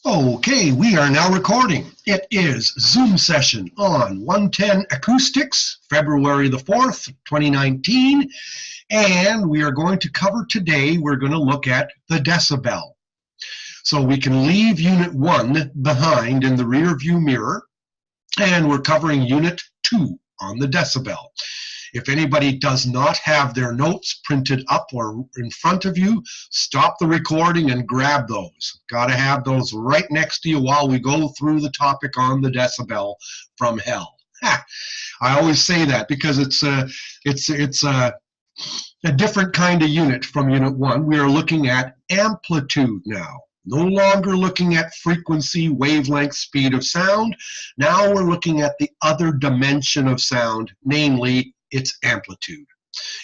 Okay, we are now recording. It is Zoom session on 110 Acoustics, February the 4th, 2019. And we are going to cover today, we're going to look at the decibel. So we can leave Unit 1 behind in the rear view mirror, and we're covering Unit 2 on the decibel. If anybody does not have their notes printed up or in front of you, stop the recording and grab those. Got to have those right next to you while we go through the topic on the decibel from hell. Ha! I always say that because it's a different kind of unit from Unit 1. We are looking at amplitude now. No longer looking at frequency, wavelength, speed of sound. Now we're looking at the other dimension of sound, namely its amplitude.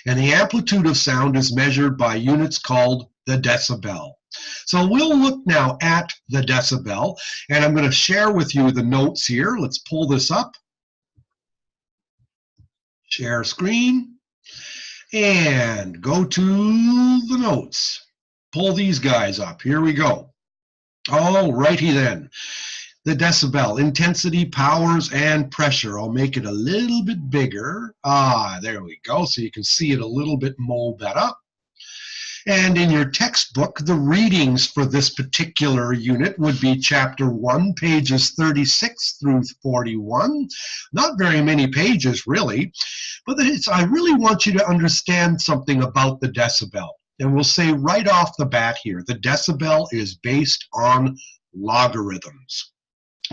And the amplitude of sound is measured by units called the decibel. So we'll look now at the decibel, and I'm going to share with you the notes here. Let's pull this up. Share screen. And go to the notes. Pull these guys up. Here we go. All righty then. The decibel, intensity, powers, and pressure. I'll make it a little bit bigger. There we go. So you can see it a little bit more better. And in your textbook, the readings for this particular unit would be Chapter 1, pages 36 through 41. Not very many pages, really. But I really want you to understand something about the decibel. And we'll say right off the bat here, the decibel is based on logarithms.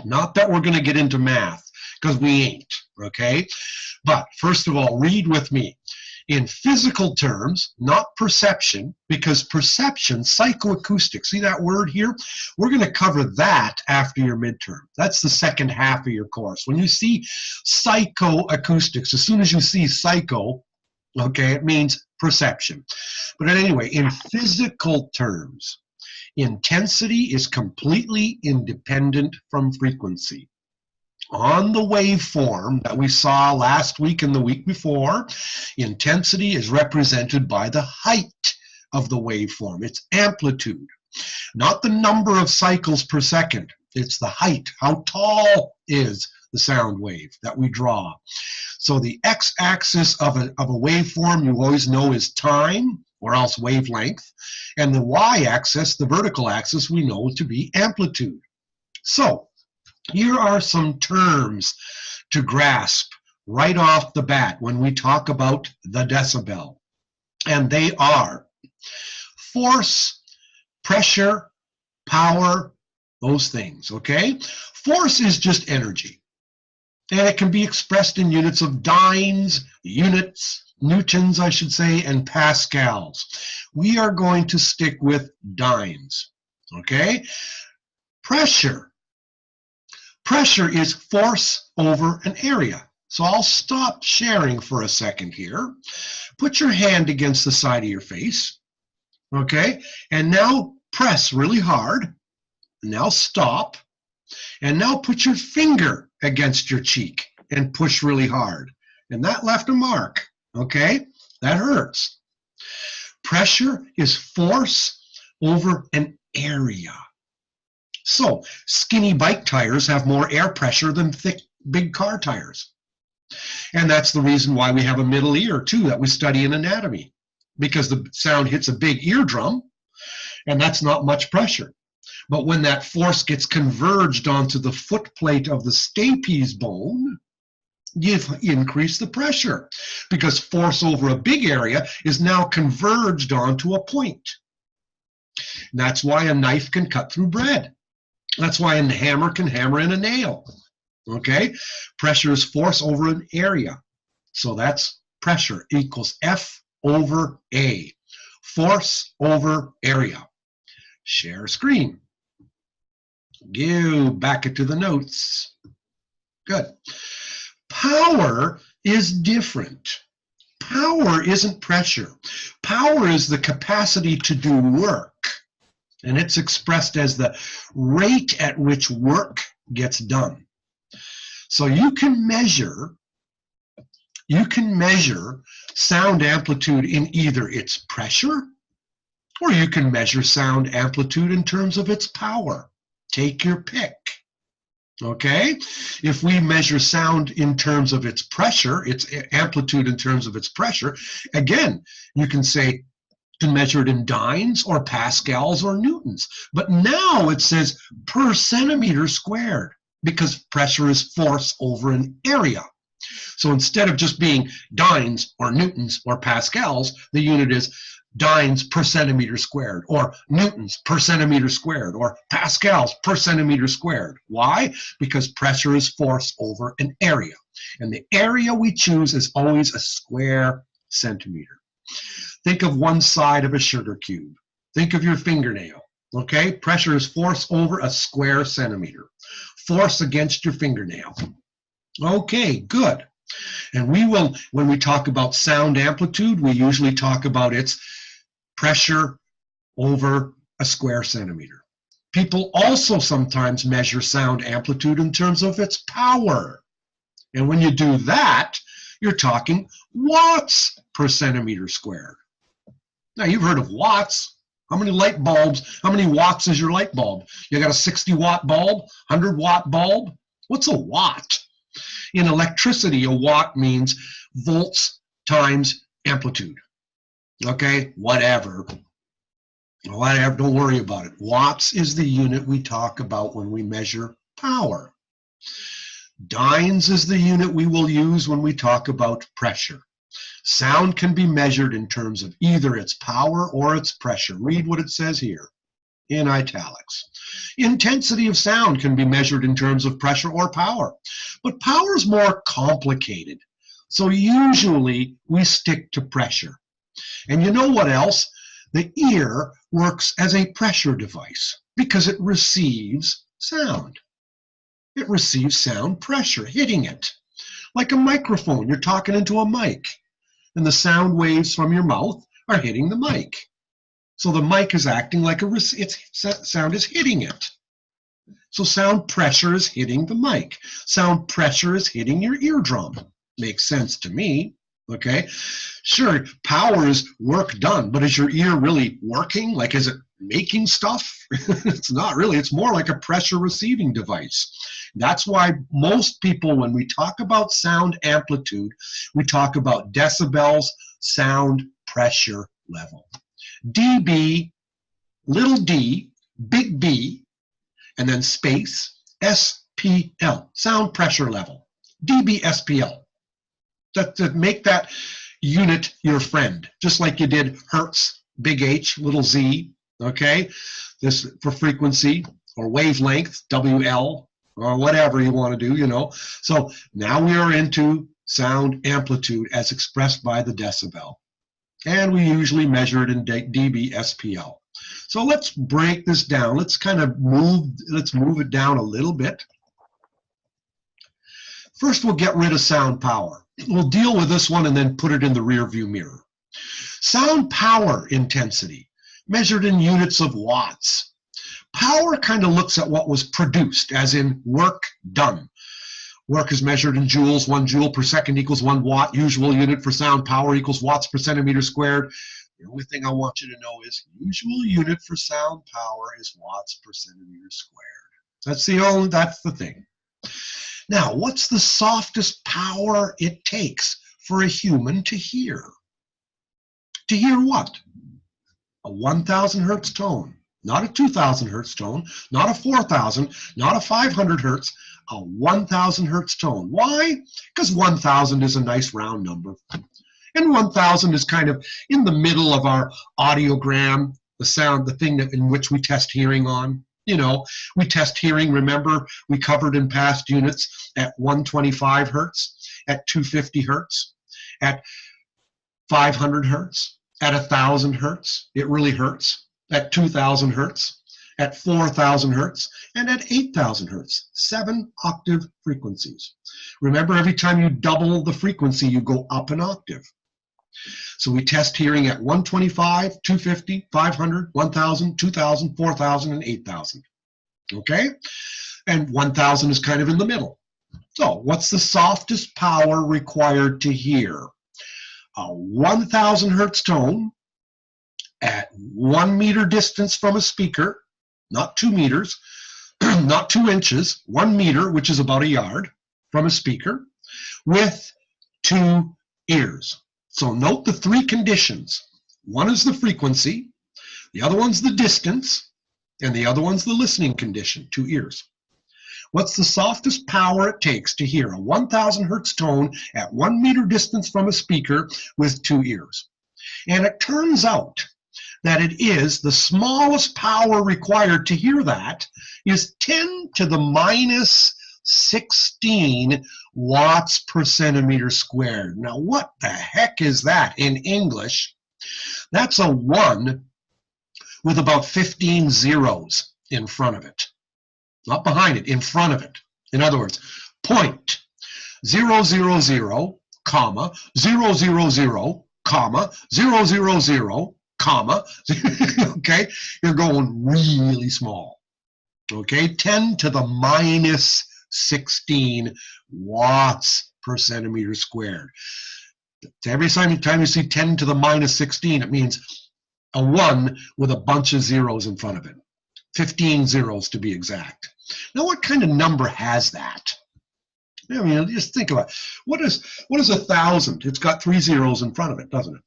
Not that we're going to get into math, because we ain't, okay? But first of all, read with me. In physical terms, not perception, because perception, psychoacoustic, see that word here? We're going to cover that after your midterm. That's the second half of your course. When you see psychoacoustics, as soon as you see psycho, okay, it means perception. But anyway, in physical terms, intensity is completely independent from frequency. On the waveform that we saw last week and the week before, intensity is represented by the height of the waveform, its amplitude. Not the number of cycles per second, it's the height. How tall is the sound wave that we draw? So the x-axis of a waveform you always know is time, or else wavelength, and the y-axis, the vertical axis, we know to be amplitude. So here are some terms to grasp right off the bat when we talk about the decibel. And they are force, pressure, power, those things, okay? Force is just energy. And it can be expressed in units of dynes, units, newtons, I should say, and pascals. We are going to stick with dynes, okay? Pressure. Pressure is force over an area. So I'll stop sharing for a second here. Put your hand against the side of your face, okay? And now press really hard. Now stop. And now put your finger against your cheek and push really hard. And that left a mark, okay? That hurts. Pressure is force over an area. So skinny bike tires have more air pressure than thick, big car tires. And that's the reason why we have a middle ear, too, that we study in anatomy. Because the sound hits a big eardrum, and that's not much pressure. But when that force gets converged onto the foot plate of the stapes bone, you increase the pressure, because force over a big area is now converged onto a point. And that's why a knife can cut through bread. That's why a hammer can hammer in a nail. Okay? Pressure is force over an area. So that's pressure equals F over A. Force over area. Share screen. Go back to the notes. Good. Power is different. Power isn't pressure. Power is the capacity to do work. And it's expressed as the rate at which work gets done. So you can measure sound amplitude in either its pressure, or you can measure sound amplitude in terms of its power. Take your pick. Okay? If we measure sound in terms of its pressure, its amplitude in terms of its pressure, again, you can say, to measure it in dynes or pascals or newtons. But now it says per centimeter squared because pressure is force over an area. So instead of just being dynes or newtons or pascals, the unit is dynes per centimeter squared, or newtons per centimeter squared, or pascals per centimeter squared. Why? Because pressure is force over an area. And the area we choose is always a square centimeter. Think of one side of a sugar cube. Think of your fingernail. Okay? Pressure is force over a square centimeter. Force against your fingernail. Okay, good. And we will, when we talk about sound amplitude, we usually talk about its pressure over a square centimeter. People also sometimes measure sound amplitude in terms of its power. And when you do that, you're talking watts per centimeter squared. Now, you've heard of watts. How many light bulbs, how many watts is your light bulb? You got a 60-watt bulb, 100-watt bulb? What's a watt? In electricity, a watt means volts times amplitude. Okay, whatever, don't worry about it. Watts is the unit we talk about when we measure power. Dynes is the unit we will use when we talk about pressure. Sound can be measured in terms of either its power or its pressure. Read what it says here in italics. Intensity of sound can be measured in terms of pressure or power, but power is more complicated. So usually we stick to pressure. And you know what else? The ear works as a pressure device because it receives sound. It receives sound pressure hitting it. Like a microphone, you're talking into a mic, and the sound waves from your mouth are hitting the mic. So the mic is acting like sound is hitting it. So sound pressure is hitting the mic. Sound pressure is hitting your eardrum. Makes sense to me. Okay, sure, power is work done, but is your ear really working? Like, is it making stuff? It's not really. It's more like a pressure receiving device. That's why most people, when we talk about sound amplitude, we talk about decibels, sound pressure level. dB, little d, big B, and then space, SPL, sound pressure level, dB SPL. To make that unit your friend, just like you did Hertz, big H, little z, okay? This for frequency or wavelength, WL, or whatever you want to do, you know. So now we are into sound amplitude as expressed by the decibel. And we usually measure it in dB SPL. So let's break this down. Let's kind of move it down a little bit. First, we'll get rid of sound power. We'll deal with this one and then put it in the rear view mirror. Sound power intensity, measured in units of watts. Power kind of looks at what was produced, as in work done. Work is measured in joules. 1 joule per second equals 1 watt. Usual unit for sound power equals watts per centimeter squared. The only thing I want you to know is usual unit for sound power is watts per centimeter squared. That's the thing. Now, what's the softest power it takes for a human to hear? To hear what? A 1,000 hertz tone, not a 2,000 hertz tone, not a 4,000, not a 500 hertz, a 1,000 hertz tone. Why? Because 1,000 is a nice round number. And 1,000 is kind of in the middle of our audiogram, the sound, the thing in which we test hearing on. You know, we test hearing, remember, we covered in past units at 125 hertz, at 250 hertz, at 500 hertz, at 1,000 hertz, it really hurts, at 2,000 hertz, at 4,000 hertz, and at 8,000 hertz, 7 octave frequencies. Remember, every time you double the frequency, you go up an octave. So we test hearing at 125, 250, 500, 1,000, 2,000, 4,000, and 8,000. Okay? And 1,000 is kind of in the middle. So what's the softest power required to hear? A 1,000 hertz tone at 1 meter distance from a speaker, not 2 meters, not 2 inches, 1 meter, which is about a yard from a speaker, with 2 ears. So note the 3 conditions. One is the frequency, the other one's the distance, and the other one's the listening condition, 2 ears. What's the softest power it takes to hear a 1,000 hertz tone at 1 meter distance from a speaker with 2 ears? And it turns out that it is the smallest power required to hear that is 10 to the minus 16 watts per centimeter squared. Now, what the heck is that in English? That's a 1 with about 15 zeros in front of it. Not behind it, in front of it. In other words, 0.000, comma, 000, comma, 000, comma, okay? You're going really small, okay? 10 to the minus 16 watts per centimeter squared. Every time you see 10 to the minus 16, it means a 1 with a bunch of zeros in front of it. 15 zeros to be exact. Now, what kind of number has that? I mean, just think about it. What is 1,000? It's got 3 zeros in front of it, doesn't it?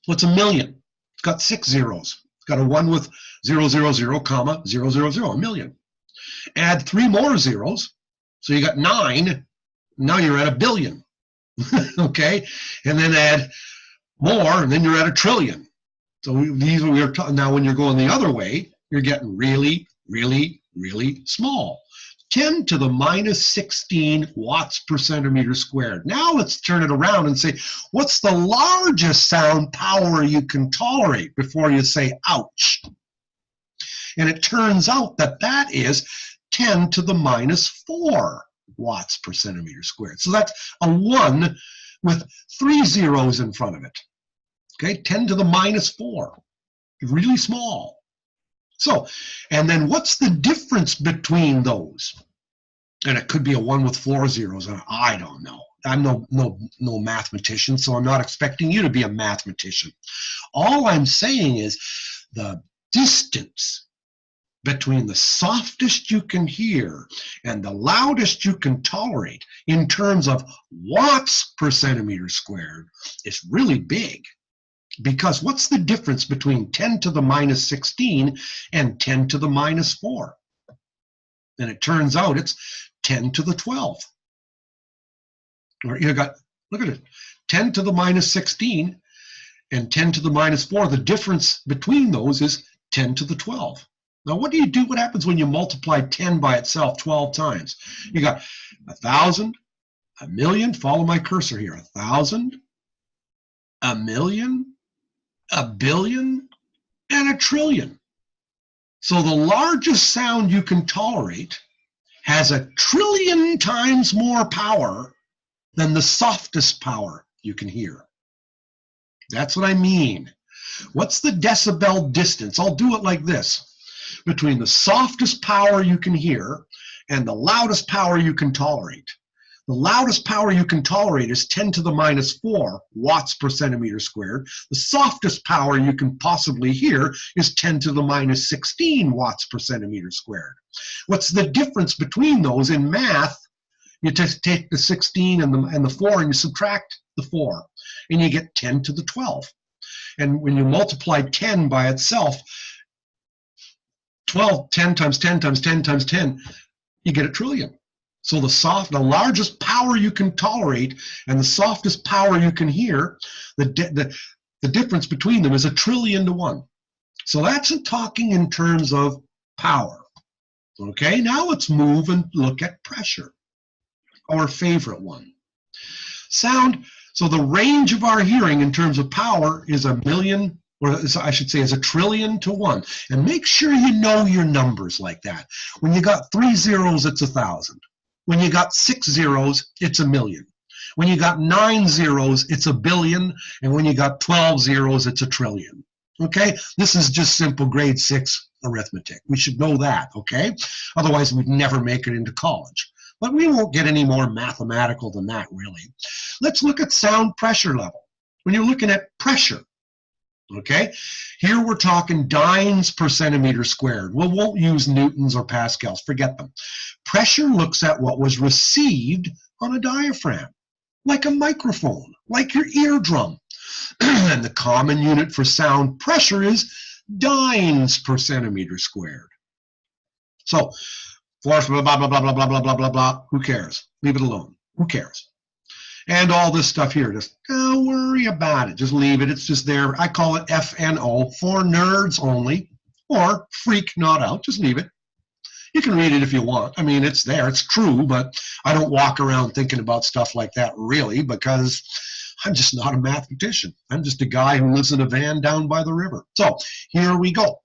What's a million? It's got 6 zeros. It's got a 1 with 000, comma, 000, a million. Add 3 more zeros, so you got 9. Now you're at a billion. Okay? And then add more, and then you're at a trillion. So these are now when you're going the other way, you're getting really, really, really small. 10 to the minus 16 watts per centimeter squared. Now let's turn it around and say, what's the largest sound power you can tolerate before you say, ouch? And it turns out that that is 10 to the minus 4 watts per centimeter squared. So that's a 1 with 3 zeros in front of it. Okay, 10 to the minus 4. Really small. So, and then what's the difference between those? And it could be a 1 with 4 zeros, and I don't know. I'm no mathematician, so I'm not expecting you to be a mathematician. All I'm saying is the distance between the softest you can hear and the loudest you can tolerate in terms of watts per centimeter squared is really big. Because what's the difference between 10 to the minus 16 and 10 to the minus 4? And it turns out it's 10 to the 12. Or you got, look at it, 10 to the minus 16 and 10 to the minus 4. The difference between those is 10 to the 12. Now, what do you do? What happens when you multiply 10 by itself 12 times? You got 1,000, a million, follow my cursor here, 1,000, a million, a billion, and a trillion. So the largest sound you can tolerate has 1 trillion times more power than the softest power you can hear. That's what I mean. What's the decibel distance? I'll do it like this. Between the softest power you can hear and the loudest power you can tolerate. The loudest power you can tolerate is 10 to the minus 4 watts per centimeter squared. The softest power you can possibly hear is 10 to the minus 16 watts per centimeter squared. What's the difference between those in math? You just take the 16 and the 4 and you subtract the 4, and you get 10 to the 12. And when you multiply 10 by itself, 10 times 10 times 10 times 10, you get 1 trillion. So the largest power you can tolerate and the softest power you can hear, the difference between them is 1 trillion to 1. So that's talking in terms of power. Okay, now let's move and look at pressure, our favorite one. Sound, so the range of our hearing in terms of power is 1 million, or I should say is 1 trillion to 1. And make sure you know your numbers like that. When you got 3 zeros, it's 1,000. When you got 6 zeros, it's 1 million. When you got 9 zeros, it's 1 billion. And when you got 12 zeros, it's 1 trillion. Okay? This is just simple grade 6 arithmetic. We should know that, okay? Otherwise, we'd never make it into college. But we won't get any more mathematical than that, really. Let's look at sound pressure level. When you're looking at pressure, Okay, here we're talking dynes per centimeter squared. We won't use newtons or pascals, forget them. Pressure looks at what was received on a diaphragm, like a microphone, like your eardrum. And the common unit for sound pressure is dynes per centimeter squared. So, force, blah, blah, blah, blah, blah, blah, blah, blah, blah, who cares? Leave it alone. Who cares? And all this stuff here, just don't worry about it. Just leave it. It's just there. I call it FNO, for nerds only, or freak not out. Just leave it. You can read it if you want. I mean, it's there. It's true, but I don't walk around thinking about stuff like that, really, because I'm just not a mathematician. I'm just a guy who lives in a van down by the river. So here we go.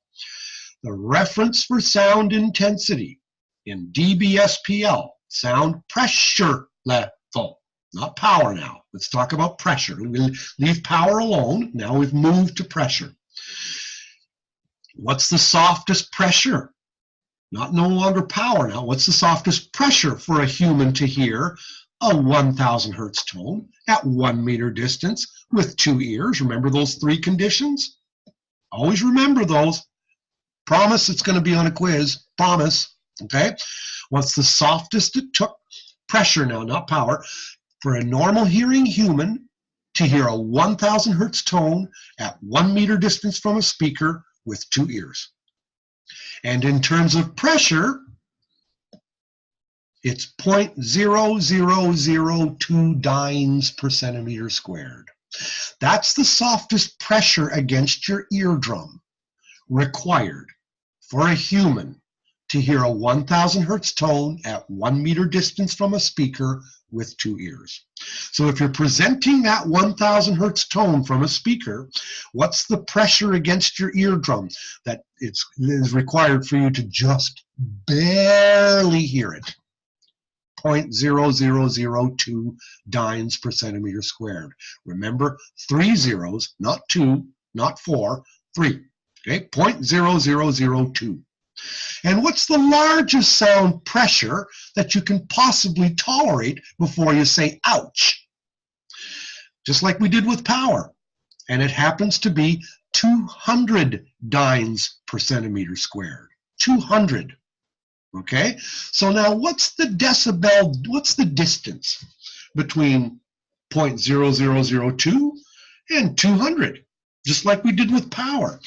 The reference for sound intensity in dBSPL, sound pressure level. Not power now. Let's talk about pressure. We'll leave power alone. Now we've moved to pressure. What's the softest pressure? No longer power now. What's the softest pressure for a human to hear a 1,000 hertz tone at 1 meter distance with 2 ears? Remember those 3 conditions? Always remember those. Promise it's going to be on a quiz. Promise. Okay? What's the softest it took? Pressure now, not power. For a normal hearing human to hear a 1,000 hertz tone at 1 meter distance from a speaker with 2 ears. And in terms of pressure, it's 0.0002 dynes per centimeter squared. That's the softest pressure against your eardrum required for a human to hear a 1,000 hertz tone at 1 meter distance from a speaker with 2 ears. So if you're presenting that 1,000 hertz tone from a speaker, what's the pressure against your eardrum that is required for you to just barely hear it? 0.0002 dynes per centimeter squared. Remember, 3 zeros, not 2, not 4, 3. Okay, 0.0002. And what's the largest sound pressure that you can possibly tolerate before you say ouch? Just like we did with power. And it happens to be 200 dynes per centimeter squared. 200. Okay? So now what's the decibel, what's the distance between 0.0002 and 200? Just like we did with power.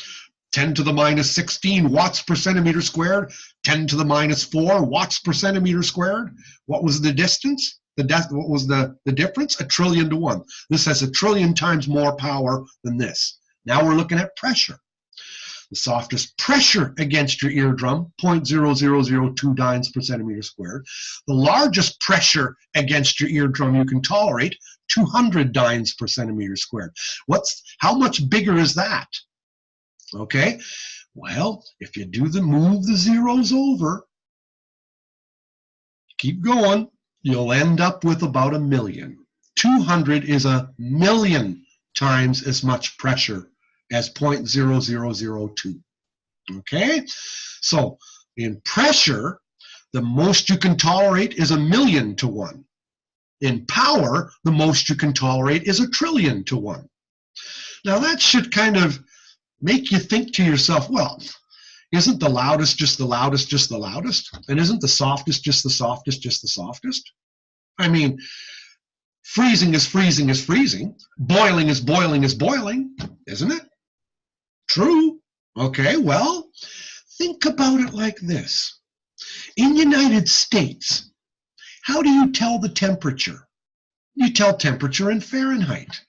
10 to the minus 16 watts per centimeter squared, 10 to the minus 4 watts per centimeter squared. What was the distance? What was the difference? 1 trillion to 1. This has 1 trillion times more power than this. Now we're looking at pressure. The softest pressure against your eardrum, 0.0002 dynes per centimeter squared. The largest pressure against your eardrum you can tolerate, 200 dynes per centimeter squared. How much bigger is that? Okay, well, if you move the zeros over, keep going, you'll end up with about 1 million. 200 is 1 million times as much pressure as 0.0002. Okay, so in pressure, the most you can tolerate is 1 million to 1. In power, the most you can tolerate is 1 trillion to 1. Now that should kind of make you think to yourself, well, isn't the loudest just the loudest just the loudest? And isn't the softest just the softest just the softest? I mean, freezing is freezing is freezing. Boiling is boiling is boiling, isn't it? True. Okay, well, think about it like this. In the United States, how do you tell the temperature? You tell temperature in Fahrenheit.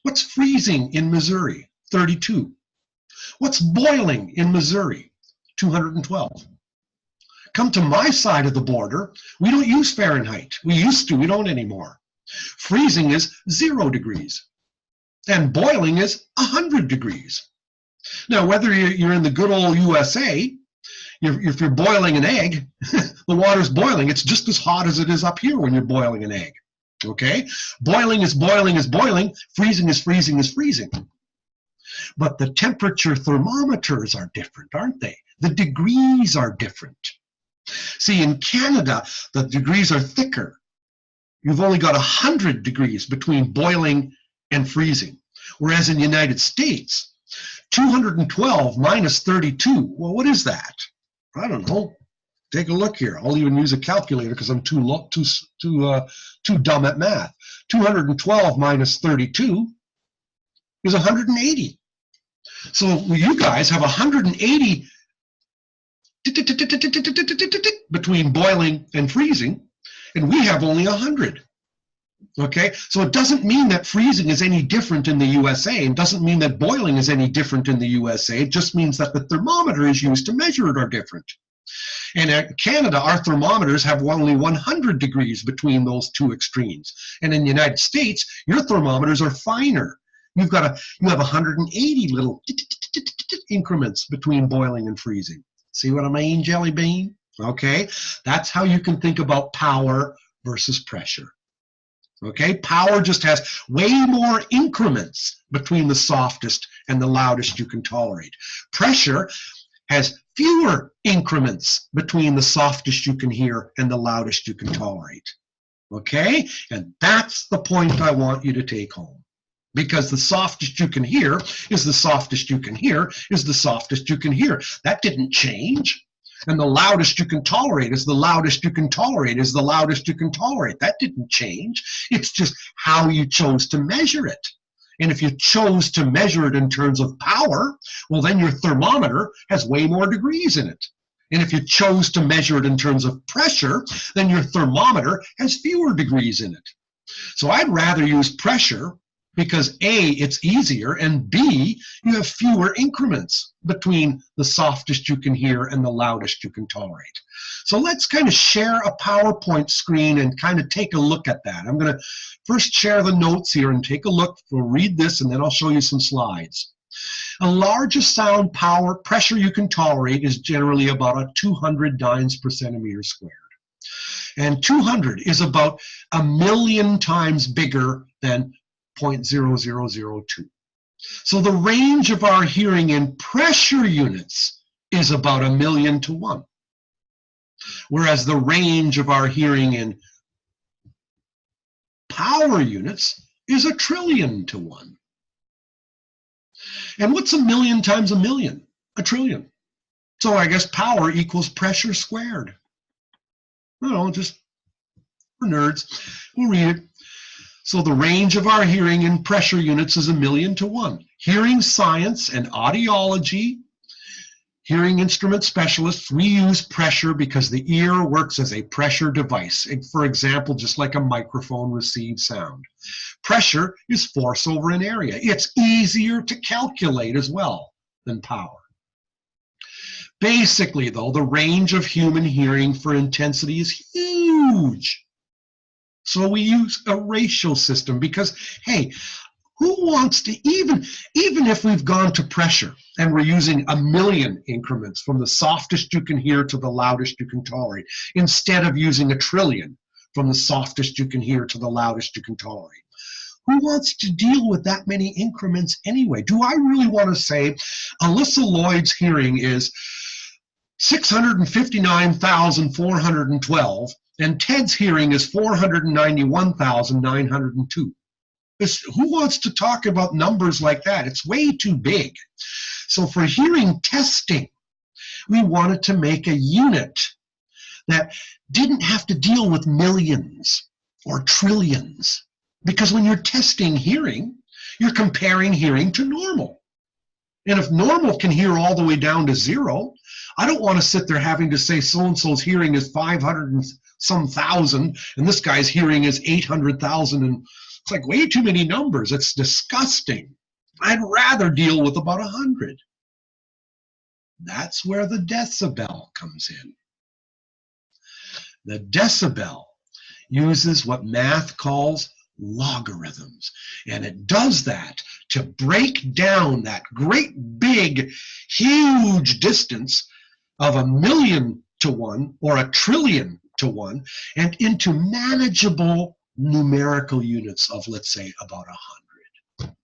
What's freezing in Missouri? 32. What's boiling in Missouri? 212. Come to my side of the border, we don't use Fahrenheit. We used to, we don't anymore. Freezing is 0 degrees. And boiling is 100 degrees. Now, whether you're in the good old USA, if you're boiling an egg, the water's boiling. It's just as hot as it is up here when you're boiling an egg. Okay? Boiling is boiling is boiling. Freezing is freezing is freezing. But the temperature thermometers are different, aren't they? The degrees are different. See, in Canada, the degrees are thicker. You've only got 100 degrees between boiling and freezing. Whereas in the United States, 212 minus 32, well, what is that? I don't know. Take a look here. I'll even use a calculator because I'm too dumb at math. 212 minus 32 is 180. So you guys have 180 between boiling and freezing, and we have only 100. Okay, so it doesn't mean that freezing is any different in the USA. It doesn't mean that boiling is any different in the USA. It just means that the thermometer is used to measure it are different. And in Canada, our thermometers have only 100 degrees between those two extremes. And in the United States, your thermometers are finer. You have 180 little increments between boiling and freezing. See what I mean, Jelly Bean? Okay, that's how you can think about power versus pressure. Okay, power just has way more increments between the softest and the loudest you can tolerate. Pressure has fewer increments between the softest you can hear and the loudest you can tolerate. Okay, and that's the point I want you to take home. Because the softest you can hear is the softest you can hear is the softest you can hear. That didn't change. And the loudest you can tolerate is the loudest you can tolerate is the loudest you can tolerate. That didn't change. It's just how you chose to measure it. And if you chose to measure it in terms of power, well, then your thermometer has way more degrees in it. And if you chose to measure it in terms of pressure, then your thermometer has fewer degrees in it. So I'd rather use pressure because A, it's easier, and B, you have fewer increments between the softest you can hear and the loudest you can tolerate. So let's kind of share a PowerPoint screen and kind of take a look at that. I'm going to first share the notes here and take a look. We'll read this and then I'll show you some slides. A largest sound power pressure you can tolerate is generally about 200 dynes per centimeter squared. And 200 is about 1,000,000 times bigger than 0.0002. So the range of our hearing in pressure units is about 1,000,000 to 1. Whereas the range of our hearing in power units is 1,000,000,000,000 to 1. And what's 1,000,000 times 1,000,000? 1,000,000,000,000. So I guess power equals pressure squared. I don't know, just for nerds. We'll read it. So the range of our hearing in pressure units is 1,000,000 to 1. Hearing science and audiology, hearing instrument specialists, we use pressure because the ear works as a pressure device. For example, just like a microphone receives sound. Pressure is force over an area. It's easier to calculate as well than power. Basically, though, the range of human hearing for intensity is huge. So we use a ratio system because, hey, who wants to, even if we've gone to pressure and we're using 1,000,000 increments from the softest you can hear to the loudest you can tolerate, instead of using 1,000,000,000 from the softest you can hear to the loudest you can tolerate. Who wants to deal with that many increments anyway? Do I really want to say Alyssa Lloyd's hearing is 659,412 and Ted's hearing is 491,902? Who wants to talk about numbers like that? It's way too big. So for hearing testing, we wanted to make a unit that didn't have to deal with millions or trillions. Because when you're testing hearing, you're comparing hearing to normal. And if normal can hear all the way down to 0, I don't want to sit there having to say so-and-so's hearing is 500 and some thousand, and this guy's hearing is 800,000, and it's like way too many numbers. It's disgusting. I'd rather deal with about 100. That's where the decibel comes in. The decibel uses what math calls logarithms, and it does that to break down that great big huge distance of 1,000,000 to 1 or 1,000,000,000 to 1 and into manageable numerical units of, let's say, about 100.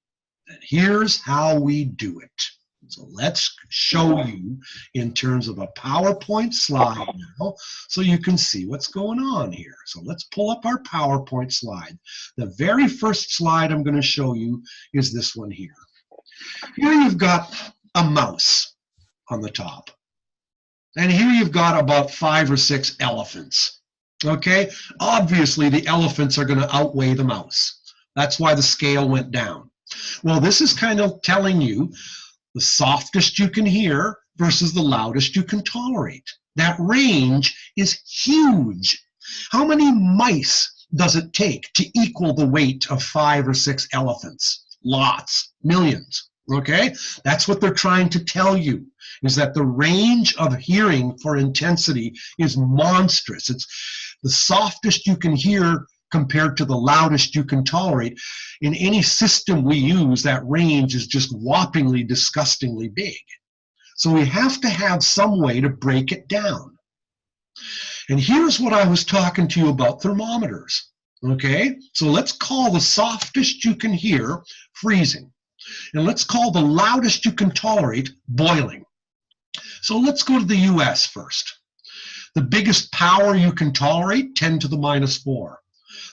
And here's how we do it. So let's show you in terms of a PowerPoint slide now so you can see what's going on here. So let's pull up our PowerPoint slide. The very first slide I'm going to show you is this one here. Here you've got a mouse on the top. And here you've got about 5 or 6 elephants. Okay? Obviously, the elephants are going to outweigh the mouse. That's why the scale went down. Well, this is kind of telling you the softest you can hear versus the loudest you can tolerate. That range is huge. How many mice does it take to equal the weight of 5 or 6 elephants? Lots, millions. Okay? That's what they're trying to tell you, is that the range of hearing for intensity is monstrous. It's the softest you can hear compared to the loudest you can tolerate. In any system we use, that range is just whoppingly, disgustingly big. So we have to have some way to break it down. And here's what I was talking to you about thermometers. Okay? So let's call the softest you can hear freezing. And let's call the loudest you can tolerate boiling. So let's go to the US first. The biggest power you can tolerate, 10 to the minus 4.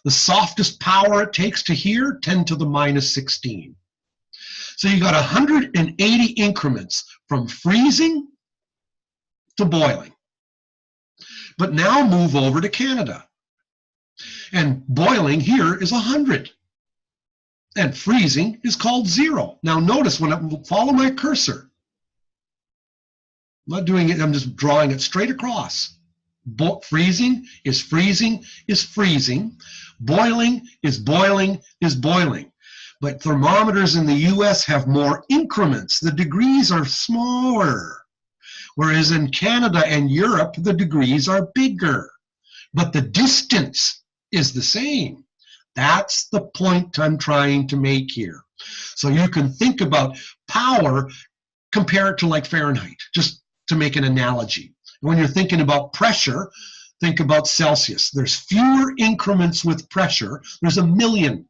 The softest power it takes to hear, 10 to the minus 16. So you got 180 increments from freezing to boiling. But now move over to Canada. And boiling here is 100. And freezing is called 0. Now notice when I follow my cursor, I'm not doing it, I'm just drawing it straight across. Freezing is freezing is freezing. Boiling is boiling is boiling. But thermometers in the US have more increments. The degrees are smaller. Whereas in Canada and Europe, the degrees are bigger. But the distance is the same. That's the point I'm trying to make here. So you can think about power, compare it to like Fahrenheit, just to make an analogy. When you're thinking about pressure, think about Celsius. There's fewer increments with pressure. There's 1,000,000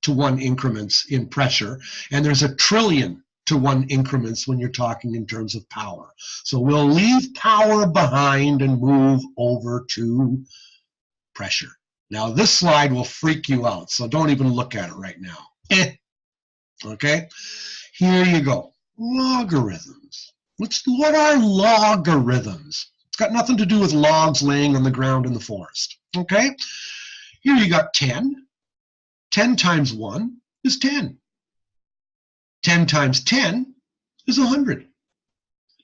to 1 increments in pressure, and there's 1,000,000,000 to 1 increments when you're talking in terms of power. So we'll leave power behind and move over to pressure. Now this slide will freak you out, so don't even look at it right now. Okay, here you go. Logarithms. What are logarithms? It's got nothing to do with logs laying on the ground in the forest. Okay, here you got 10. 10 times 1 is 10. 10 times 10 is 100.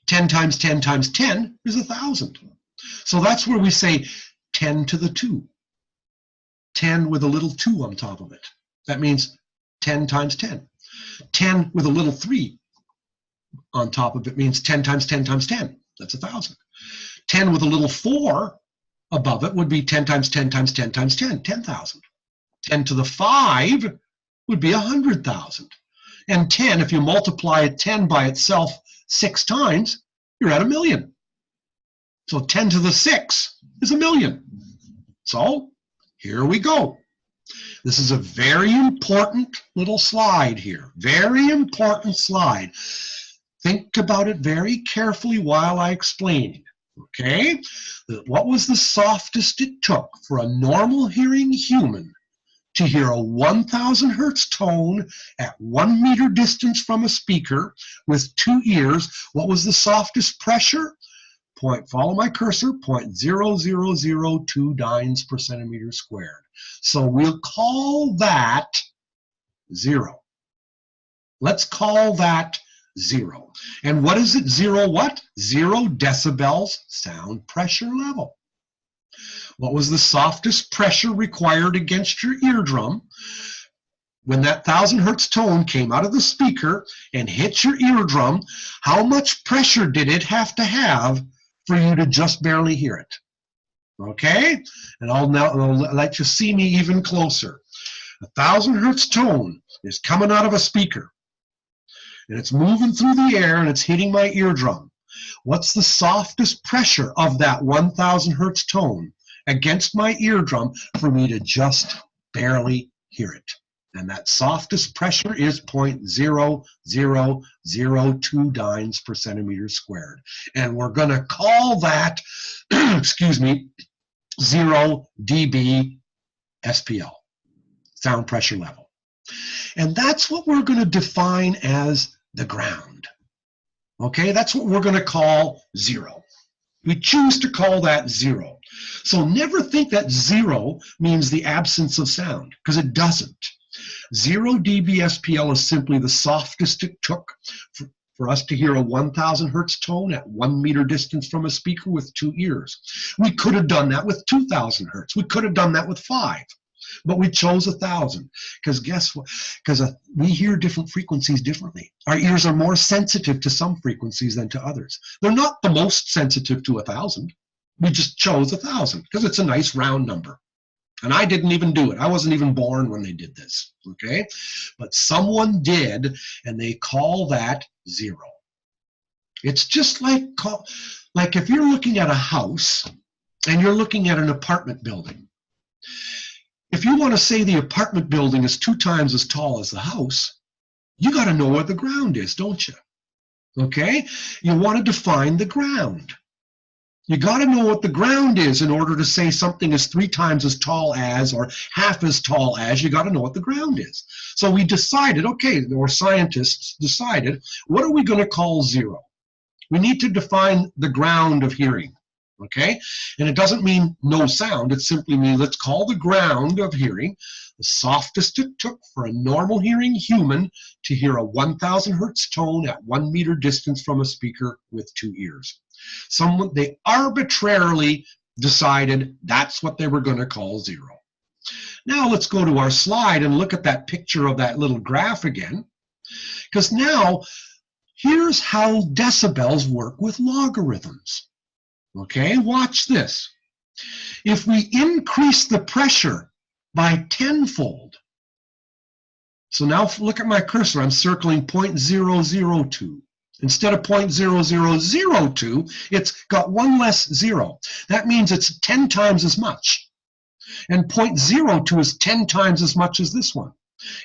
10 times 10 times 10 is 1,000. So that's where we say 10 to the 2. 10 with a little 2 on top of it. That means 10 times 10. 10 with a little 3 on top of it means 10 times 10 times 10. That's 1,000. 10 with a little 4 above it would be 10 times 10 times 10 times 10, 10,000. 10 to the 5 would be 100,000. And 10, if you multiply 10 by itself 6 times, you're at 1,000,000. So 10 to the 6 is 1,000,000. So here we go. This is a very important little slide here. Very important slide. Think about it very carefully while I explain. Okay? What was the softest it took for a normal hearing human to hear a 1,000 hertz tone at 1 meter distance from a speaker with 2 ears? What was the softest pressure? Follow my cursor, 0.0002 dynes per centimeter squared. So we'll call that 0. Let's call that 0. And what is it? 0 what? 0 decibels sound pressure level. What was the softest pressure required against your eardrum when that 1,000 hertz tone came out of the speaker and hit your eardrum? How much pressure did it have to have for you to just barely hear it? Okay? And I'll let you see me even closer. A 1,000 hertz tone is coming out of a speaker, and it's moving through the air and it's hitting my eardrum. What's the softest pressure of that 1,000 hertz tone against my eardrum for me to just barely hear it? And that softest pressure is 0.0002 dynes per centimeter squared. And we're going to call that, excuse me, 0 dB SPL, sound pressure level. And that's what we're going to define as the ground. Okay, that's what we're going to call 0. We choose to call that 0. So never think that 0 means the absence of sound, because it doesn't. 0 dB SPL is simply the softest it took for us to hear a 1,000 hertz tone at 1 meter distance from a speaker with 2 ears. We could have done that with 2,000 hertz. We could have done that with 5. But we chose 1,000 because guess what? Because we hear different frequencies differently. Our ears are more sensitive to some frequencies than to others. They're not the most sensitive to 1,000. We just chose 1,000 because it's a nice round number. And I didn't even do it. I wasn't even born when they did this, okay? But someone did, and they call that 0. It's just like if you're looking at a house and you're looking at an apartment building. If you want to say the apartment building is 2 times as tall as the house, you got to know where the ground is, don't you? Okay? You want to define the ground. You got to know what the ground is in order to say something is 3 times as tall as or half as tall as. You got to know what the ground is. So we decided, okay, or scientists decided, what are we going to call 0? We need to define the ground of hearing. Okay, and it doesn't mean no sound. It simply means let's call the ground of hearing the softest it took for a normal hearing human to hear a 1,000 hertz tone at 1 meter distance from a speaker with 2 ears. They arbitrarily decided that's what they were going to call 0. Now let's go to our slide and look at that picture of that little graph again, because now here's how decibels work with logarithms. Okay, watch this. If we increase the pressure by 10-fold, so now look at my cursor, I'm circling 0.002. Instead of 0.0002, it's got 1 less 0. That means it's 10 times as much. And 0.02 is 10 times as much as this one.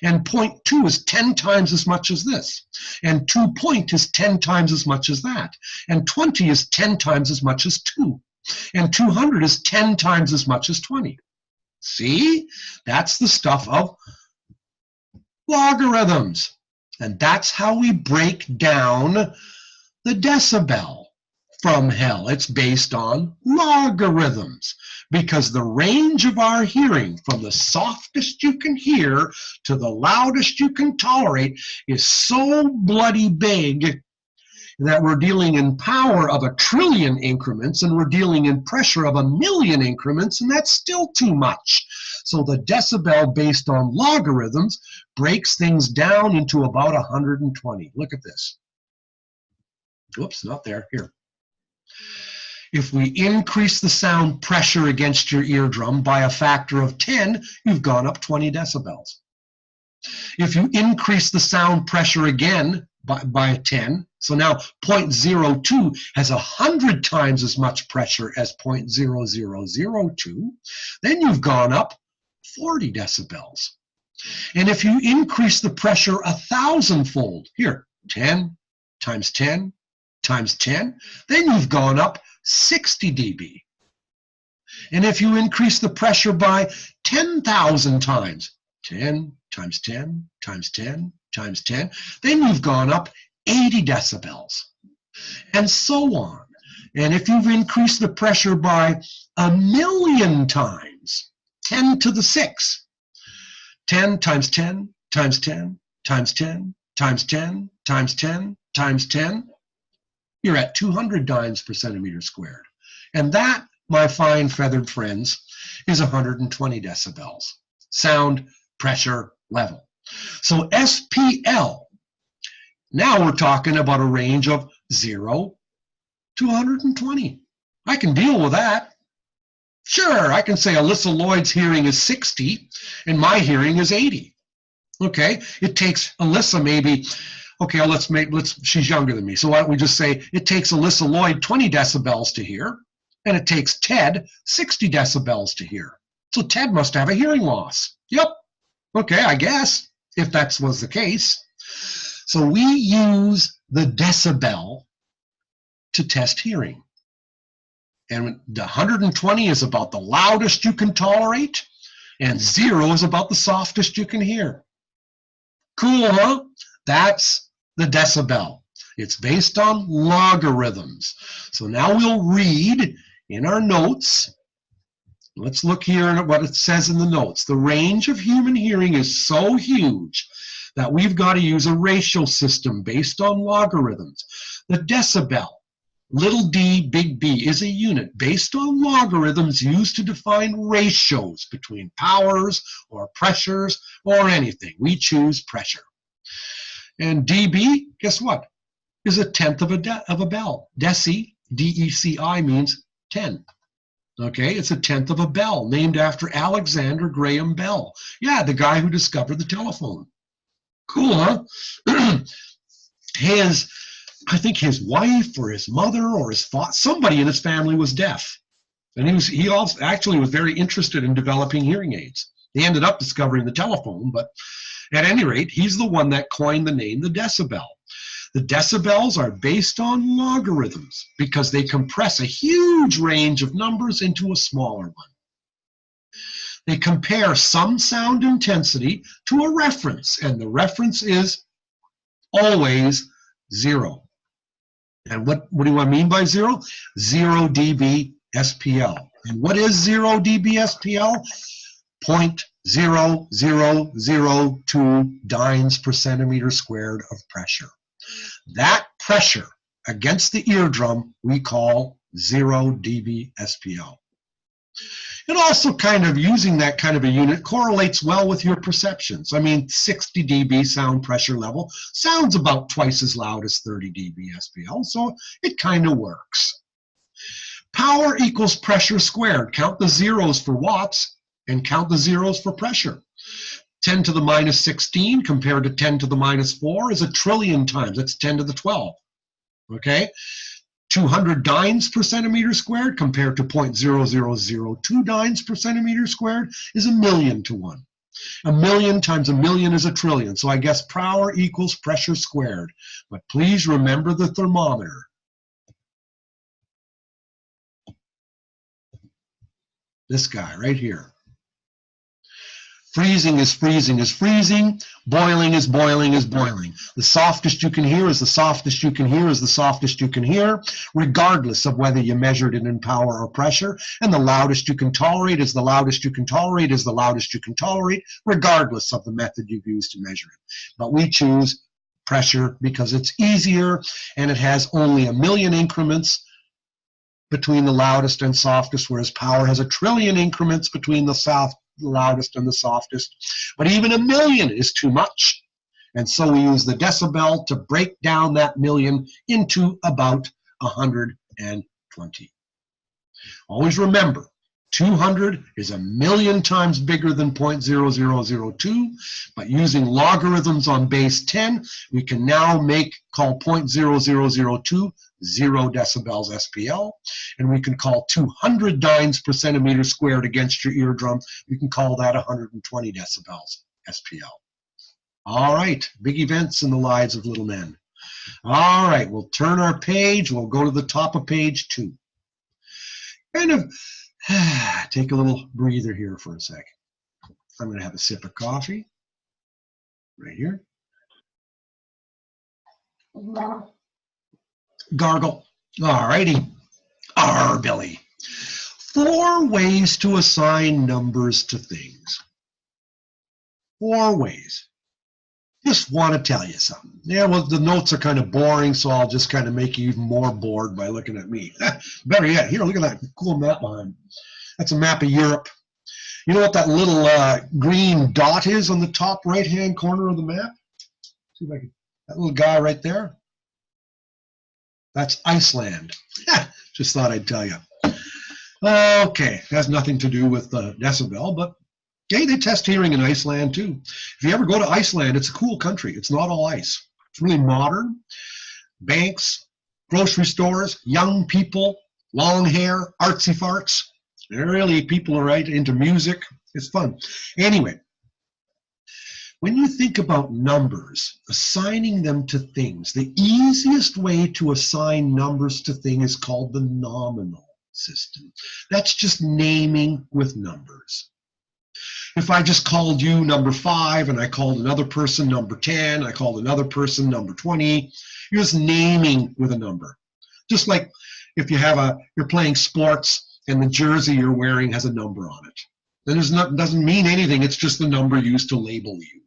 And 0.2 is 10 times as much as this. And 2 point is 10 times as much as that. And 20 is 10 times as much as 2. And 200 is 10 times as much as 20. See? That's the stuff of logarithms. And that's how we break down the decibel from hell. It's based on logarithms, because the range of our hearing from the softest you can hear to the loudest you can tolerate is so bloody big that we're dealing in power of 1 trillion increments and we're dealing in pressure of 1 million increments, and that's still too much. So the decibel based on logarithms breaks things down into about 120. Look at this. Whoops, not there. Here. If we increase the sound pressure against your eardrum by a factor of 10, you've gone up 20 decibels. If you increase the sound pressure again by 10, so now 0.02 has 100 times as much pressure as 0.0002, then you've gone up 40 decibels. And if you increase the pressure 1,000-fold, here, 10 times 10 times 10, then you've gone up 60 dB. And if you increase the pressure by 10,000 times, 10 times 10 times 10 times 10, then you've gone up 80 decibels, and so on. And if you've increased the pressure by 1,000,000 times, 10 to the 6, 10 times 10 times 10 times 10 times 10 times 10 times 10, you're at 200 dynes per centimeter squared. And that, my fine feathered friends, is 120 decibels, sound pressure level. So SPL, now we're talking about a range of 0 to 120. I can deal with that. Sure, I can say Alyssa Lloyd's hearing is 60 and my hearing is 80. Okay, it takes Alyssa maybe, okay, she's younger than me, so why don't we just say it takes Alyssa Lloyd 20 decibels to hear, and it takes Ted 60 decibels to hear. So Ted must have a hearing loss. Yep. Okay, I guess, if that was the case. So we use the decibel to test hearing. And the 120 is about the loudest you can tolerate, and 0 is about the softest you can hear. Cool, huh? That's the decibel. It's based on logarithms. So now we'll read in our notes. Let's look here at what it says in the notes. The range of human hearing is so huge that we've got to use a ratio system based on logarithms. The decibel, little d, big B, is a unit based on logarithms used to define ratios between powers or pressures or anything. We choose pressure. And dB, guess what, is a tenth of a bell. Deci, D-E-C-I, means 10. Okay, it's a tenth of a bell, named after Alexander Graham Bell. Yeah, the guy who discovered the telephone. Cool, huh? I think his wife or his mother or his father, somebody in his family was deaf. And he also actually was very interested in developing hearing aids. He ended up discovering the telephone, but at any rate, he's the one that coined the name the decibel. The decibels are based on logarithms because they compress a huge range of numbers into a smaller one. They compare some sound intensity to a reference, and the reference is always 0. And what do I mean by 0? 0 dB SPL. And what is 0 dB SPL? 0.0002 dynes per centimeter squared of pressure. That pressure against the eardrum we call 0 dB SPL. And also kind of using that kind of a unit correlates well with your perceptions. I mean, 60 dB sound pressure level sounds about twice as loud as 30 dB SPL, so it kind of works. Power equals pressure squared. Count the zeros for watts and count the zeros for pressure. 10 to the minus 16 compared to 10 to the minus 4 is a trillion times. That's 10 to the 12. Okay? 200 dynes per centimeter squared compared to 0.0002 dynes per centimeter squared is 1,000,000 to 1. 1,000,000 times 1,000,000 is a trillion. So I guess power equals pressure squared. But please remember the thermometer. This guy right here. Freezing is freezing is freezing. Boiling is boiling is boiling. The softest you can hear is the softest you can hear is the softest you can hear, regardless of whether you measured it in power or pressure. And the loudest you can tolerate is the loudest you can tolerate is the loudest you can tolerate, regardless of the method you've used to measure it. But we choose pressure because it's easier and it has only 1,000,000 increments between the loudest and softest, whereas power has 1,000,000,000 increments between the loudest and the softest. But even 1,000,000 is too much. And so we use the decibel to break down that 1,000,000 into about 120. Always remember, 200 is 1,000,000 times bigger than 0.0002, but using logarithms on base 10, we can now call 0.0002 0 decibels SPL, and we can call 200 dynes per centimeter squared against your eardrum. We can call that 120 decibels SPL. All right, big events in the lives of little men. All right, we'll turn our page. We'll go to the top of page 2. Kind of take a little breather here for a sec. I'm going to have a sip of coffee right here. Gargle. All righty. Billy. 4 ways to assign numbers to things. 4 ways. Just want to tell you something. Yeah, well, the notes are kind of boring, so I'll just kind of make you even more bored by looking at me. Better yet, here, look at that cool map behind. That's a map of Europe. You know what that little green dot is on the top right-hand corner of the map? See if I can, that little guy right there? That's Iceland. Just thought I'd tell you. Okay, has nothing to do with decibel, but hey, they test hearing in Iceland too. If you ever go to Iceland, it's a cool country. It's not all ice. It's really modern. Banks, grocery stores, young people, long hair, artsy farts. Really, people are right into music. It's fun. Anyway, when you think about numbers, assigning them to things, the easiest way to assign numbers to things is called the nominal system. That's just naming with numbers. If I just called you number 5 and I called another person number 10, I called another person number 20, you're just naming with a number. Just like if you're playing sports and the jersey you're wearing has a number on it. Then doesn't mean anything, it's just the number used to label you.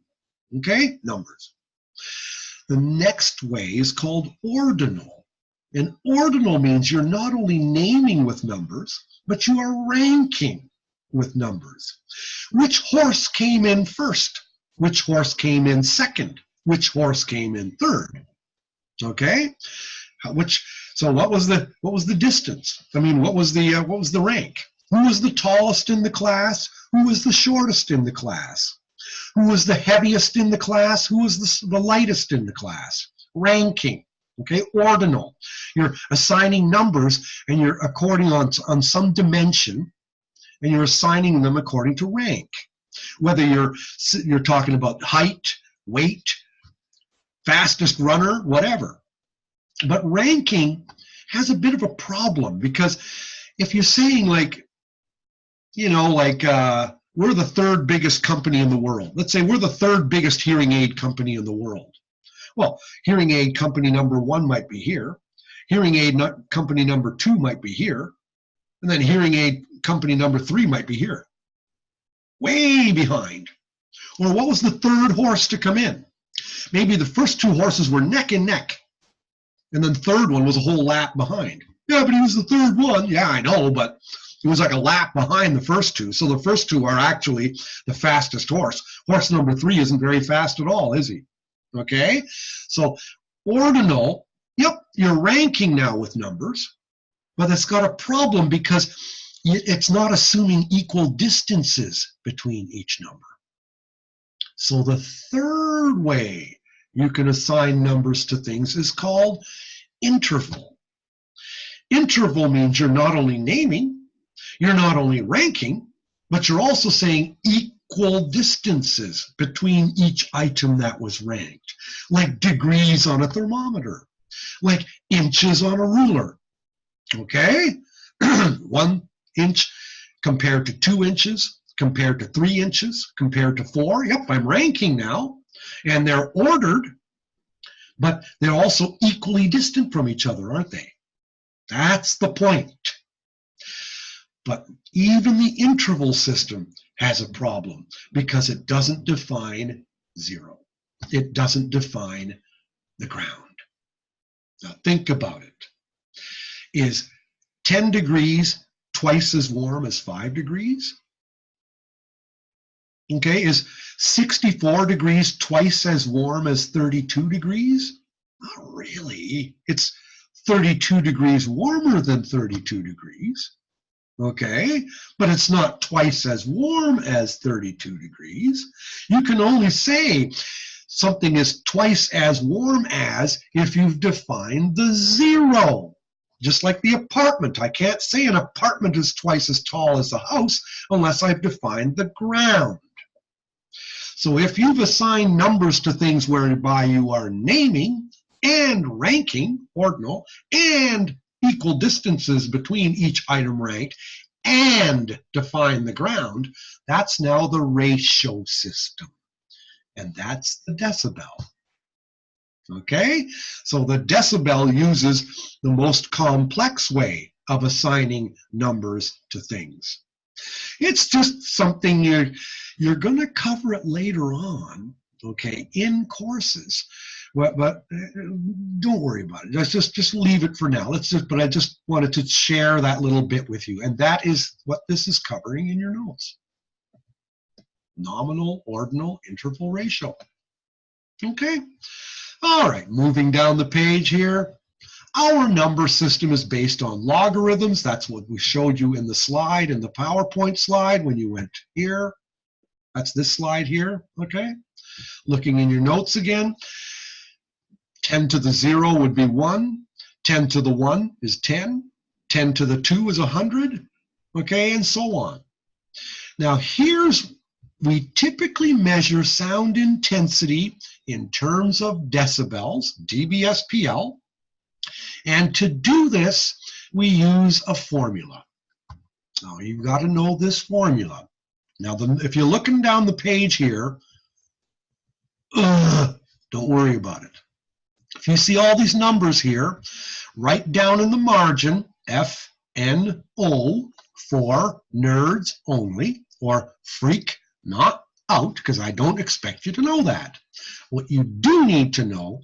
Okay? Numbers. The next way is called ordinal. And ordinal means you're not only naming with numbers, but you are ranking with numbers. Which horse came in first? Which horse came in second? Which horse came in third? Okay? So what was the distance? I mean, what was the rank? Who was the tallest in the class? Who was the shortest in the class? Who was the heaviest in the class? Who was the lightest in the class? Ranking. Okay, ordinal. You're assigning numbers, and you're according on some dimension, and you're assigning them according to rank. Whether you're talking about height, weight, fastest runner, whatever. But ranking has a bit of a problem, because if you're saying we're the third biggest company in the world. Let's say we're the third biggest hearing aid company in the world. Well, hearing aid company number 1 might be here. Hearing aid company number 2 might be here. And then hearing aid company number 3 might be here. Way behind. Or what was the third horse to come in? Maybe the first 2 horses were neck and neck. And then the third one was a whole lap behind. Yeah, but he was the third one. Yeah, I know, but it was like a lap behind the first 2. So the first 2 are actually the fastest horse. Horse number 3 isn't very fast at all, is he? Okay? So ordinal, yep, you're ranking now with numbers, but it's got a problem because it's not assuming equal distances between each number. So the third way you can assign numbers to things is called interval. Interval means you're not only naming, you're not only ranking, but you're also saying equal distances between each item that was ranked, like degrees on a thermometer, like inches on a ruler. Okay? 1 inch compared to 2 inches, compared to 3 inches, compared to 4. Yep, I'm ranking now. And they're ordered, but they're also equally distant from each other, aren't they? That's the point. But even the interval system has a problem because it doesn't define 0. It doesn't define the ground. Now think about it. Is 10 degrees twice as warm as 5 degrees? Okay, is 64 degrees twice as warm as 32 degrees? Not really. It's 32 degrees warmer than 32 degrees. Okay, but it's not twice as warm as 32 degrees. You can only say something is twice as warm as if you've defined the 0. Just like the apartment. I can't say an apartment is twice as tall as a house unless I've defined the ground. So if you've assigned numbers to things whereby you are naming and ranking, ordinal, and equal distances between each item ranked, and define the ground, that's now the ratio system. And that's the decibel. Okay? So the decibel uses the most complex way of assigning numbers to things. It's just something you're going to cover it later on, okay, in courses. But don't worry about it. Just leave it for now. But I just wanted to share that little bit with you, and that is what this is covering in your notes. Nominal, ordinal, interval, ratio. Okay. All right. Moving down the page here. Our number system is based on logarithms. That's what we showed you in the slide, in the PowerPoint slide when you went here. That's this slide here. Okay. Looking in your notes again. 10 to the 0 would be 1. 10 to the 1 is 10. 10 to the 2 is 100. Okay, and so on. Now we typically measure sound intensity in terms of decibels, dBSPL. And to do this, we use a formula. Now you've got to know this formula. Now, if you're looking down the page here, don't worry about it. If you see all these numbers here, write down in the margin FNO for nerds only, or freak not out, because I don't expect you to know that. What you do need to know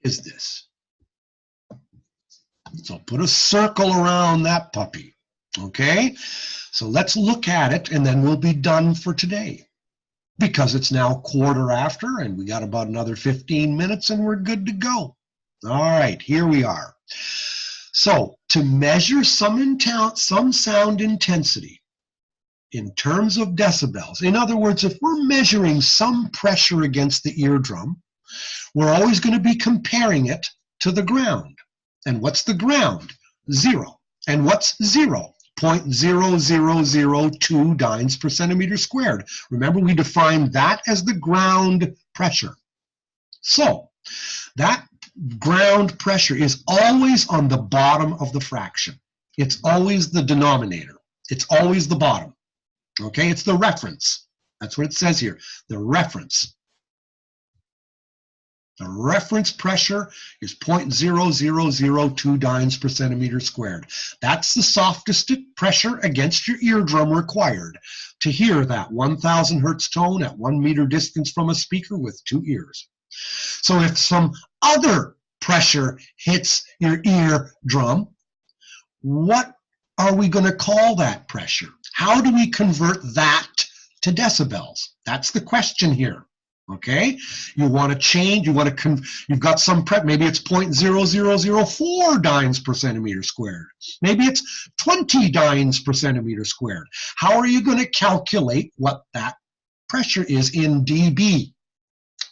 is this. So put a circle around that puppy, okay? So let's look at it, and then we'll be done for today, because it's now 1/4 and we got about another 15 minutes and we're good to go. All right, here we are. So to measure some sound intensity in terms of decibels, in other words, if we're measuring some pressure against the eardrum, we're always going to be comparing it to the ground. And what's the ground? 0. And what's 0? 0.0002 dynes per centimeter squared. Remember, we defined that as the ground pressure. So that ground pressure is always on the bottom of the fraction. It's always the denominator. It's always the bottom. Okay, it's the reference. That's what it says here, the reference. The reference pressure is 0.0002 dynes per centimeter squared. That's the softest pressure against your eardrum required to hear that 1,000 hertz tone at 1 meter distance from a speaker with 2 ears. So if some other pressure hits your eardrum, what are we going to call that pressure? How do we convert that to decibels? That's the question here. Okay, you want to change, you've got some maybe it's 0.0004 dynes per centimeter squared. Maybe it's 20 dynes per centimeter squared. How are you going to calculate what that pressure is in dB?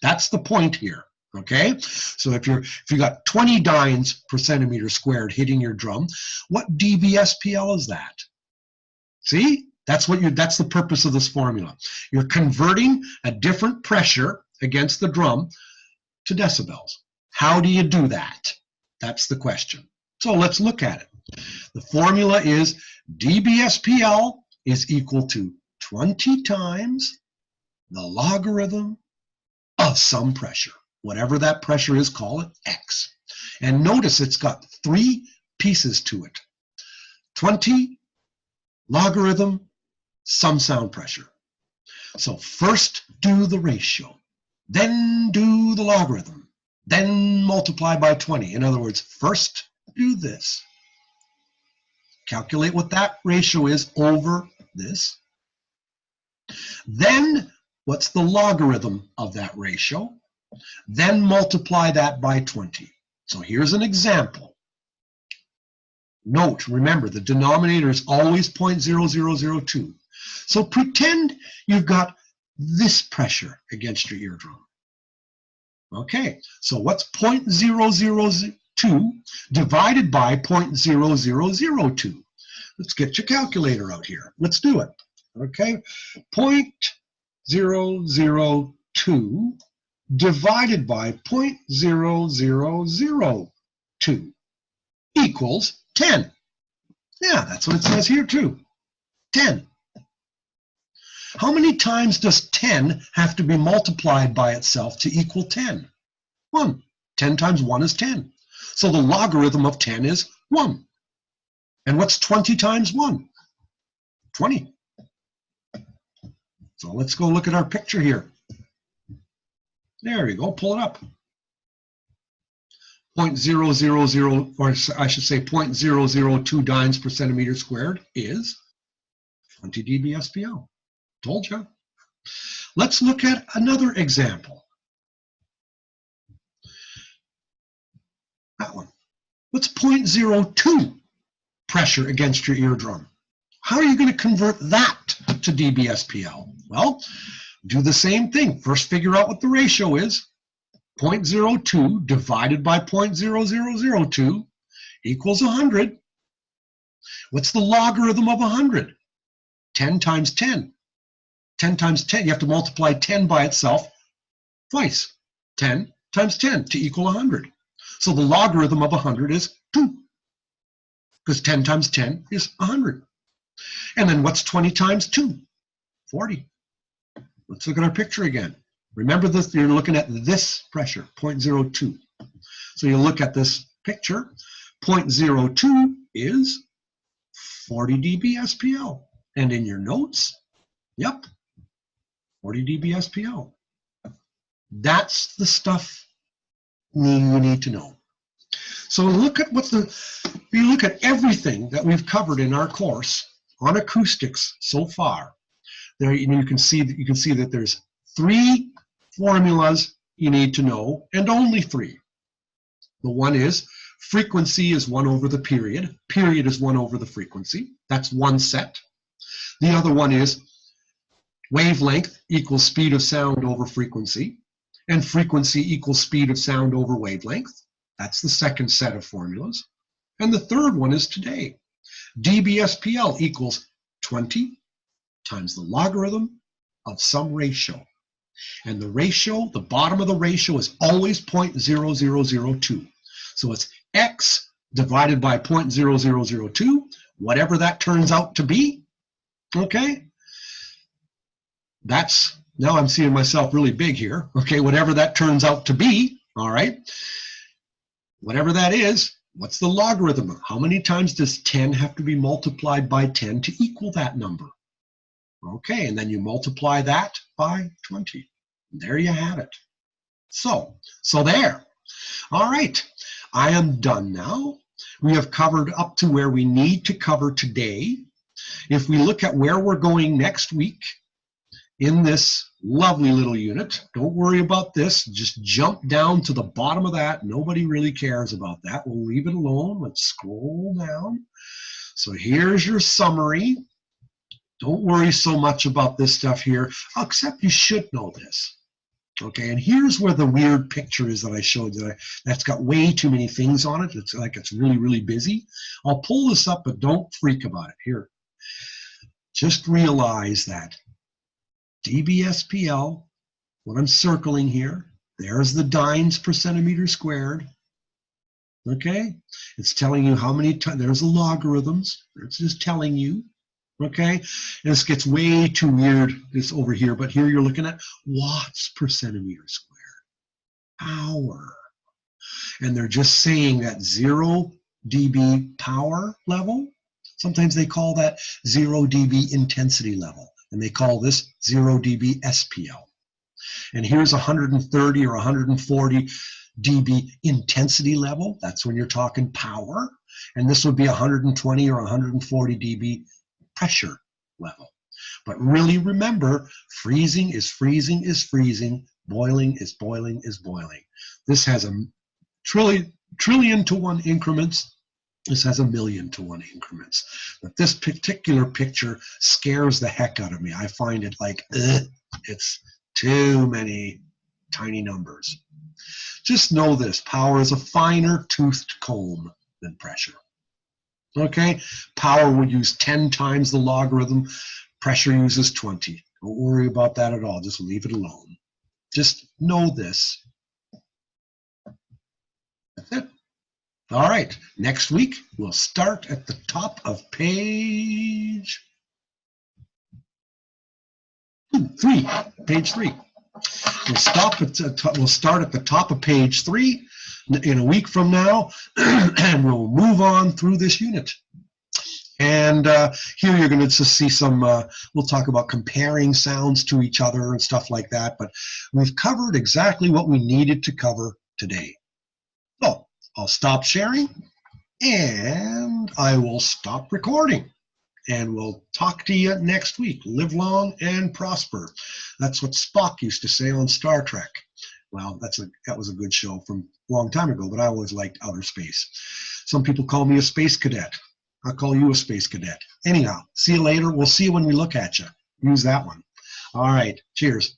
That's the point here. Okay, so if you got 20 dynes per centimeter squared hitting your drum, what dBSPL is that? See? That's the purpose of this formula. You're converting a different pressure against the drum to decibels. How do you do that? That's the question. So let's look at it. The formula is dBSPL is equal to 20 times the logarithm of some pressure. Whatever that pressure is, call it X. And notice it's got 3 pieces to it. 20 logarithm some sound pressure. So first do the ratio, then do the logarithm, then multiply by 20. In other words, first do this. Calculate what that ratio is over this. Then what's the logarithm of that ratio? Then multiply that by 20. So here's an example. Note, remember, the denominator is always 0.0002. So pretend you've got this pressure against your eardrum. Okay, so what's 0.002 divided by 0.0002? Let's get your calculator out here. Let's do it. Okay, 0.002 divided by 0.0002 equals 10. Yeah, that's what it says here too. 10. How many times does 10 have to be multiplied by itself to equal 10? 1. 10 times 1 is 10. So the logarithm of 10 is 1. And what's 20 times 1? 20. So let's go look at our picture here. There you go, pull it up. 0.000, or I should say 0.002 dynes per centimeter squared is 20 dBSPL. Told you. Let's look at another example. That one. What's 0.02 pressure against your eardrum? How are you going to convert that to dBSPL? Well, do the same thing. First, figure out what the ratio is. 0.02 divided by 0.0002 equals 100. What's the logarithm of 100? 10 times 10. 10 times 10, you have to multiply 10 by itself twice. 10 times 10 to equal 100. So the logarithm of 100 is 2, because 10 times 10 is 100. And then what's 20 times 2? 40. Let's look at our picture again. Remember this, you're looking at this pressure, 0.02. So you look at this picture, 0.02 is 40 dB SPL. And in your notes, yep, 40 dB SPL. That's the stuff you need to know. So look at you look at everything that we've covered in our course on acoustics so far. There you can see that there's 3 formulas you need to know, and only 3. The one is frequency is 1 over the period. Period is 1 over the frequency. That's one set. The other one is wavelength equals speed of sound over frequency, and frequency equals speed of sound over wavelength. That's the second set of formulas. And the third one is today. dBSPL equals 20 times the logarithm of some ratio. And the ratio, the bottom of the ratio is always 0.0002. So it's x divided by 0.0002, whatever that turns out to be. Okay? That's, now I'm seeing myself really big here. Okay, whatever that turns out to be, all right? Whatever that is, what's the logarithm? How many times does 10 have to be multiplied by 10 to equal that number? Okay, and then you multiply that by 20. There you have it. So there. All right, I am done now. We have covered up to where we need to cover today. If we look at where we're going next week in this lovely little unit, don't worry about this. Just jump down to the bottom of that. Nobody really cares about that. We'll leave it alone. Let's scroll down. So here's your summary. Don't worry so much about this stuff here, except you should know this. Okay, and here's where the weird picture is that I showed you. That's got way too many things on it. It's like it's really, really busy. I'll pull this up, but don't freak about it. Here, just realize that dBSPL, what I'm circling here, there's the dynes per centimeter squared. Okay, it's telling you how many times, there's the logarithms. It's just telling you. Okay, and this gets way too weird, this over here, but here you're looking at watts per centimeter squared, hour. And they're just saying that 0 dB power level, sometimes they call that 0 dB intensity level, and they call this 0 dB SPL. And here's 130 or 140 dB intensity level, that's when you're talking power, and this would be 120 or 140 dB pressure level. But really remember, freezing is freezing is freezing, boiling is boiling is boiling. This has a trillion to 1 increments. This has 1,000,000 to 1 increments. But this particular picture scares the heck out of me. I find it like, it's too many tiny numbers. Just know this, power is a finer toothed comb than pressure. Okay, power would use 10 times the logarithm, pressure uses 20. Don't worry about that at all, just leave it alone. Just know this. That's it. All right, next week we'll start at the top of page 3. Page 3. We'll start at the top of page 3 in a week from now, and we'll move on through this unit. And here you're going to see some, we'll talk about comparing sounds to each other and stuff like that, but we've covered exactly what we needed to cover today. So I'll stop sharing, and I will stop recording. And we'll talk to you next week. Live long and prosper. That's what Spock used to say on Star Trek. Well, that was a good show from a long time ago, but I always liked outer space. Some people call me a space cadet. I'll call you a space cadet. Anyhow, see you later. We'll see you when we look at you. Use that one. All right. Cheers.